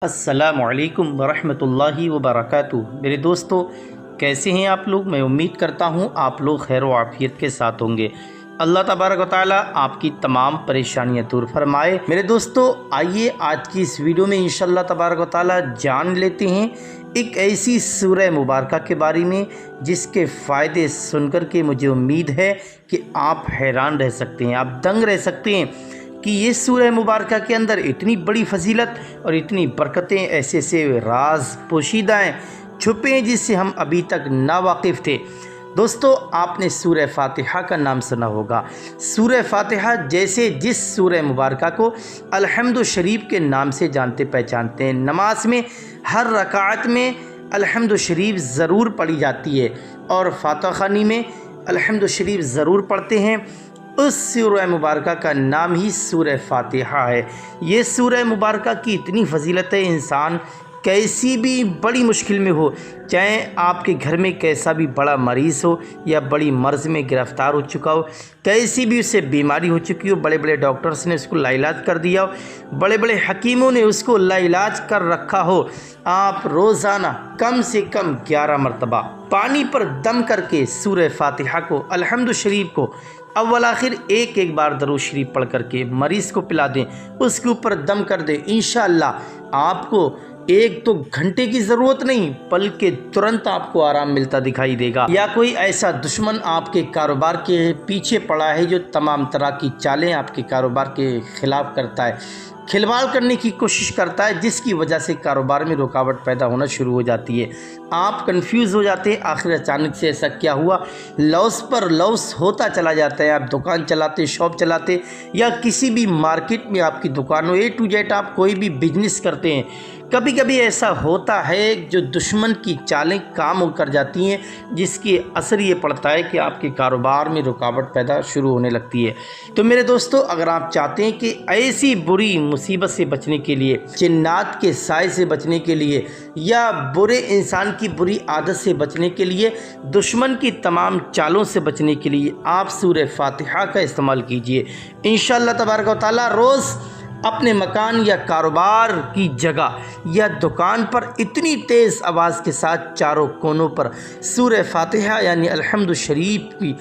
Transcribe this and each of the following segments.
अस्सलामुअलैकुम वरहमतुल्लाहि वबरकातुहू। मेरे दोस्तों, कैसे हैं आप लोग। मैं उम्मीद करता हूं आप लोग खैर व आफियत के साथ होंगे। अल्लाह तबारक व तआला आपकी तमाम परेशानियां दूर फरमाए। मेरे दोस्तों, आइए आज की इस वीडियो में इंशाअल्लाह तबारक व तआला जान लेते हैं एक ऐसी सूरह मुबारका के बारे में जिसके फ़ायदे सुनकर के मुझे उम्मीद है कि आप हैरान रह सकते हैं, आप दंग रह सकते हैं कि ये सूरह मुबारका के अंदर इतनी बड़ी फजीलत और इतनी बरकतें, ऐसे ऐसे राज पोशीदा हैं, छुपे हैं जिससे हम अभी तक ना वाकिफ़ थे। दोस्तों, आपने सूरह फातिहा का नाम सुना होगा। सूरह फातिहा जैसे जिस सूरह मुबारका को अलहम्दु शरीफ के नाम से जानते पहचानते हैं, नमाज में हर रकात में अलहम्दु शरीफ ज़रूर पढ़ी जाती है और फातिहा खानी में अलहम्दु शरीफ ज़रूर पढ़ते हैं। उस सूरह मुबारका का नाम ही सूरह फातिहा है। ये सूरह मुबारका की इतनी फजीलत है, इंसान कैसी भी बड़ी मुश्किल में हो, चाहे आपके घर में कैसा भी बड़ा मरीज़ हो या बड़ी मर्ज़ में गिरफ़्तार हो चुका हो, कैसी भी उससे बीमारी हो चुकी हो, बड़े बड़े डॉक्टर्स ने उसको लाइलाज कर दिया हो, बड़े बड़े हकीमों ने उसको लाइलाज कर रखा हो, आप रोज़ाना कम से कम 11 मरतबा पानी पर दम करके सूरह फातिहा को, अलहम्दु शरीफ को अव्वल आखिर एक बार दरूद शरीफ पढ़ करके मरीज़ को पिला दें, उसके ऊपर दम कर दें। इंशाअल्लाह आपको एक तो घंटे की ज़रूरत नहीं बल्कि तुरंत आपको आराम मिलता दिखाई देगा। या कोई ऐसा दुश्मन आपके कारोबार के पीछे पड़ा है जो तमाम तरह की चालें आपके कारोबार के ख़िलाफ़ करता है, खिलवाड़ करने की कोशिश करता है, जिसकी वजह से कारोबार में रुकावट पैदा होना शुरू हो जाती है। आप कंफ्यूज हो जाते हैं, आखिर अचानक से ऐसा क्या हुआ, लॉस पर लॉस होता चला जाता है। आप दुकान चलाते, शॉप चलाते या किसी भी मार्केट में आपकी दुकान हो, A to Z आप कोई भी बिजनेस करते हैं, कभी कभी ऐसा होता है जो दुश्मन की चालें काम कर जाती हैं, जिसके असर ये पड़ता है कि आपके कारोबार में रुकावट पैदा शुरू होने लगती है। तो मेरे दोस्तों, अगर आप चाहते हैं कि ऐसी बुरी मुसीबत से बचने के लिए, जिन्नात के साए से बचने के लिए या बुरे इंसान की बुरी आदत से बचने के लिए, दुश्मन की तमाम चालों से बचने के लिए आप सूरह फातिहा का इस्तेमाल कीजिए। इंशाअल्लाह तबारक व तआला रोज़ अपने मकान या कारोबार की जगह या दुकान पर इतनी तेज़ आवाज़ के साथ चारों कोनों पर सूरह फातिहा यानी अलहम्दु शरीफ की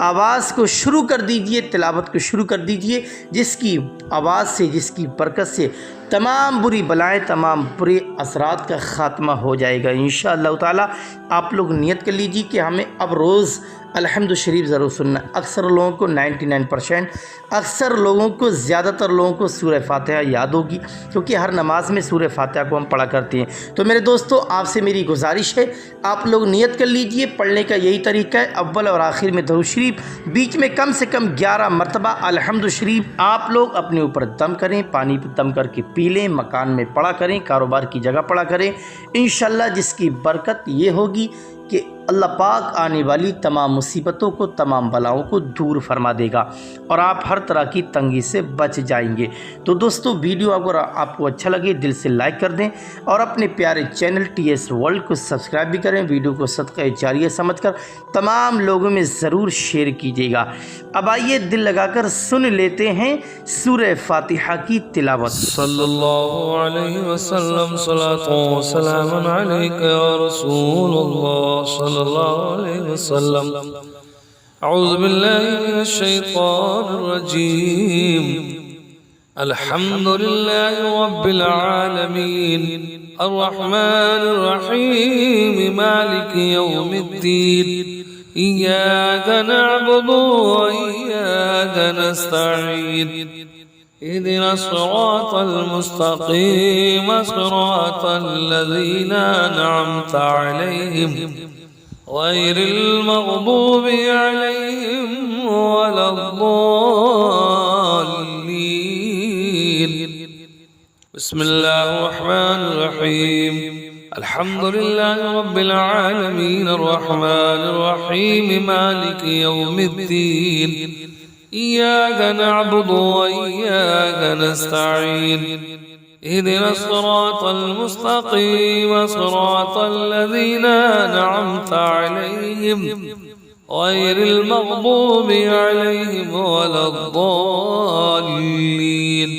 आवाज़ को शुरू कर दीजिए, तिलावत को शुरू कर दीजिए, जिसकी आवाज़ से, जिसकी बरकत से तमाम बुरी बलाएँ, तमाम बुरे असरात का ख़ात्मा हो जाएगा इंशाअल्लाह ताला। आप लोग नियत कर लीजिए कि हमें अब रोज़ अलहम्दु शरीफ ज़रूर सुनना। अक्सर लोगों को 99%, अक्सर लोगों को, ज़्यादातर लोगों को सूरह फातिहा याद होगी, क्योंकि हर नमाज में सूरह फातिहा को हम पढ़ा करते हैं। तो मेरे दोस्तों, आपसे मेरी गुजारिश है, आप लोग नियत कर लीजिए। पढ़ने का यही तरीका है, अव्वल और आखिर में दरूद शरीफ, बीच में कम से कम 11 मरतबा अलहम्दु शरीफ आप लोग अपने ऊपर दम करें, पानी पर दम करके पी लें, मकान में पढ़ा करें, कारोबार की जगह पढ़ा करें। इंशाअल्लाह जिसकी बरकत ये होगी कि अल्लाह पाक आने वाली तमाम मुसीबतों को, तमाम बलाओं को दूर फरमा देगा और आप हर तरह की तंगी से बच जाएंगे। तो दोस्तों, वीडियो अगर आपको अच्छा लगे दिल से लाइक कर दें और अपने प्यारे चैनल TS वर्ल्ड को सब्सक्राइब भी करें। वीडियो को सदका जारिया समझकर तमाम लोगों में ज़रूर शेयर कीजिएगा। अब आइए दिल लगाकर सुन लेते हैं सूरह फातिहा की तिलावत। सल्लल्लाहु अलैहि वसल्लम सलातो व सलामुन अलैका या रसूलल्लाह सल्लल्लाहु अलैहि वसल्लम। अऊज़ु बिल्लाहि मिनश शैतानिर रजीम। अल्हम्दुलिल्लाहि रब्बिल आलमीन अर्रहमानिर रहीम मालिकि यौमिद्दीन। इय्याका नअबुदु व इय्याका नस्तईन। इहदिना सिरातल मुस्तकीम सिरातल लज़ीना अनअमता अलैहिम गैरिल मग़दूबि अलैहिम वलद्दाल्लीन। बिस्मिल्लाहिर रहमानिर रहीम। अल्हम्दुलिल्लाहि रब्बिल आलमीन अर्रहमानिर रहीम मालिकि यौमिद्दीन। इय्याका नअबुदु व इय्याका नस्तईन। इहदिना सिरातल मुस्तकीम सिरातल लज़ीना अनअमता अलैहिम गैरिल मग़दूबि अलैहिम वलद्दाल्लीन।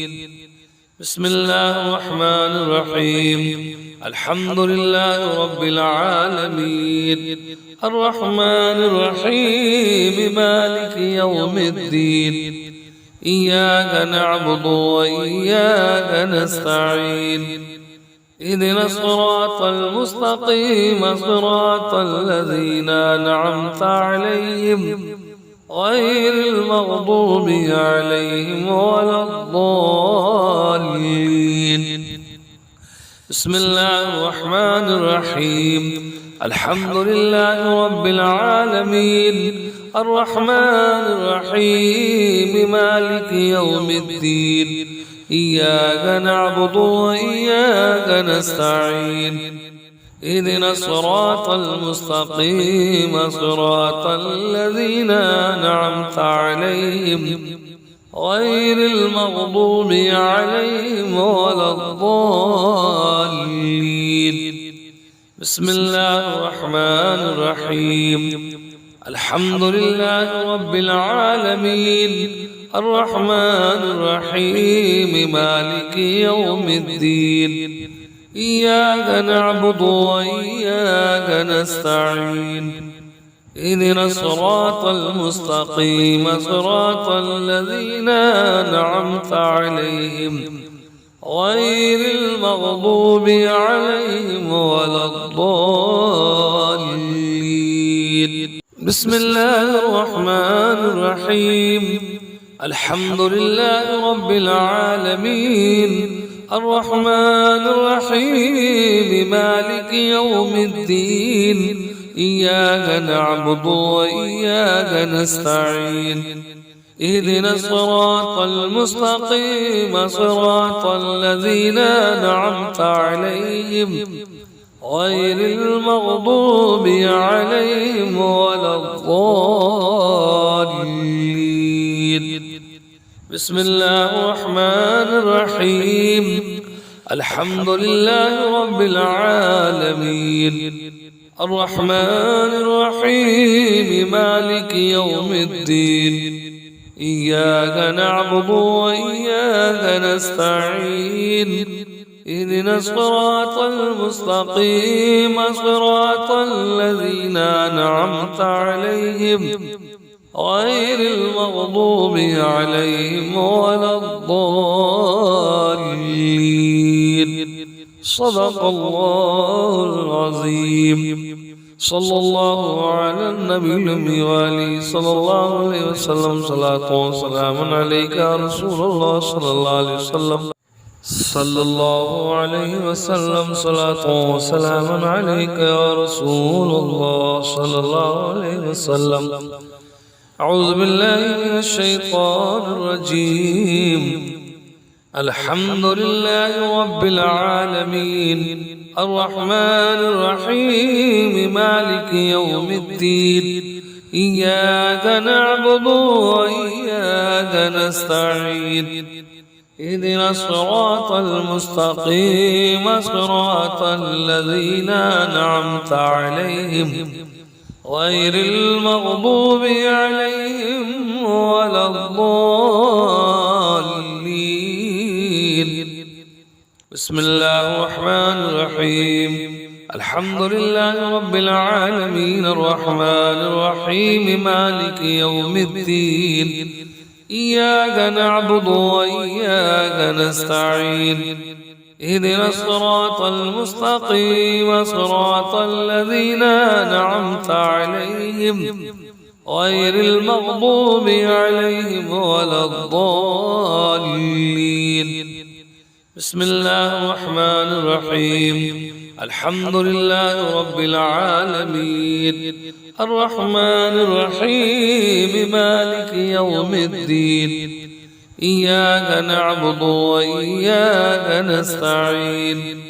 بسم الله الرحمن الرحيم الحمد لله رب العالمين الرحمن الرحيم مالك يوم الدين إياك نعبد وإياك نستعين اهدنا الصراط المستقيم صراط الذين أنعمت عليهم غير المغضوب عليهم ولا الضالين بسم الله الرحمن الرحيم الحمد لله رب العالمين الرحمن الرحيم مالك يوم الدين إياك نعبد وإياك نستعين اهدنا الصراط المستقيم صراط الذين أنعمت عليهم غير المغضوب عليهم ولا الضالين بسم الله الرحمن الرحيم الحمد لله رب العالمين الرحمن الرحيم مالك يوم الدين إياك نعبد وإياك نستعين اهدنا الصراط المستقيم صراط الذين أنعمت عليهم غير المغضوب عليهم ولا الضالين بسم الله الرحمن الرحيم الحمد لله رب العالمين الرحمن الرحيم مالك يوم الدين إياك نعبد وإياك نستعين اهدنا الصراط المستقيم صراط الذين أنعمت عليهم غير المغضوب عليهم ولا الضالين بسم الله الرحمن الرحيم الحمد لله رب العالمين الرحمن الرحيم مالك يوم الدين إياك نعبد وإياك نستعين اهدنا الصراط المستقيم صراط الذين أنعمت عليهم غير المغضوب عليهم ولا الضالين صدق الله العظيم صلى الله على النبي الأمي وآله صلى الله عليه وسلم صلاة وسلام عليك يا رسول الله صلى الله عليه وسلم صلى الله عليه وسلم صلاة وسلام عليك يا رسول الله صلى الله عليه وسلم أعوذ بالله من الشيطان الرجيم الحمد لله رب العالمين الرحمن الرحيم مالك يوم الدين إياك نعبد وإياك نستعين اهدنا الصراط المستقيم صراط الذين أنعمت عليهم غير المغضوب عليهم ولا الضالين بسم الله الرحمن الرحيم الحمد لله رب العالمين الرحمن الرحيم مالك يوم الدين إياك نعبد وإياك نستعين اهدنا الصراط المستقيم صراط الذين أنعمت عليهم غير المغضوب عليهم ولا الضالين بسم الله الرحمن الرحيم الحمد لله رب العالمين الرحمن الرحيم مالك يوم الدين إياك نعبد وإياك نستعين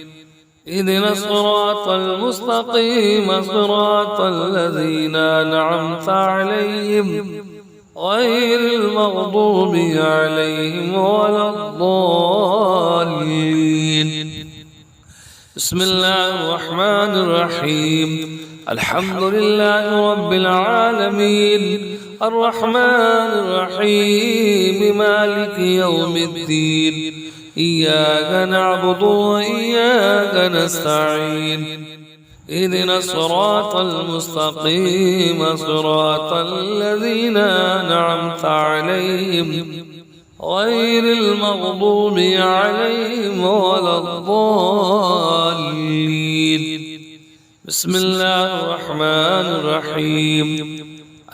اهدنا الصراط المستقيم صراط الذين أنعمت عليهم غير المغضوب عليهم ولا الضالين بسم الله الرحمن الرحيم الحمد لله رب العالمين الرحمن الرحيم مالك يوم الدين إياك نعبد وإياك نستعين اهدنا الصراط المستقيم صراط الذين أنعمت عليهم غير المغضوب عليهم ولا الضالين. بسم الله الرحمن الرحيم.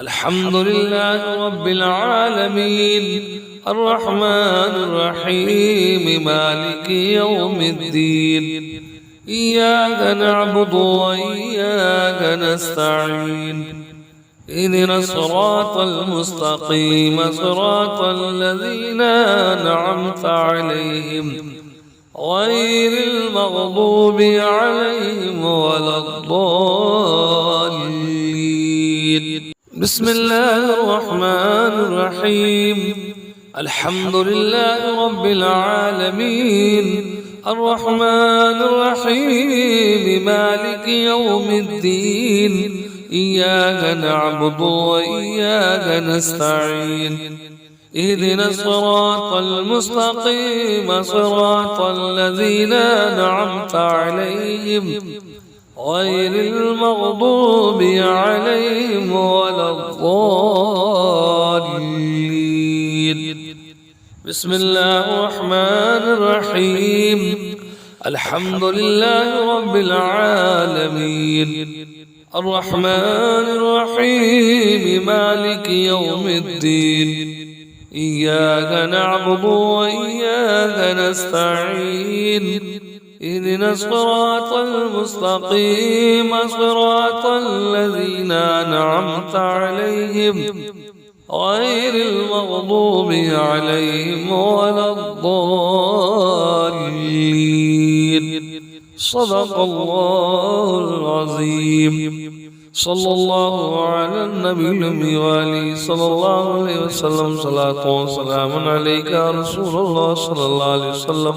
الحمد لله رب العالمين الرحمن الرحيم مالك يوم الدين إياك نعبد وإياك نستعين اهدنا الصراط المستقيم صراط الذين أنعمت عليهم غير المغضوب عليهم ولا الضالين. بسم الله الرحمن الرحيم. الحمد لله رب العالمين الرحمن الرحيم مالك يوم الدين إياك نعبد وإياك نستعين اهدنا الصراط المستقيم صراط الذين أنعمت عليهم غير المغضوب عليهم ولا الضالين. بسم الله الرحمن الرحيم. الحمد لله رب العالمين الرحمن الرحيم مالك يوم الدين إياك نعبد وإياك نستعين اهدنا الصراط المستقيم صراط الذين أنعمت عليهم غير المغضوب عليهم ولا الضالين. صدق الله العظيم. صلى الله على النبي الأمي وآله صلى الله عليه وسلم. صلاة وسلام عليك يا رسول الله صلى الله عليه وسلم.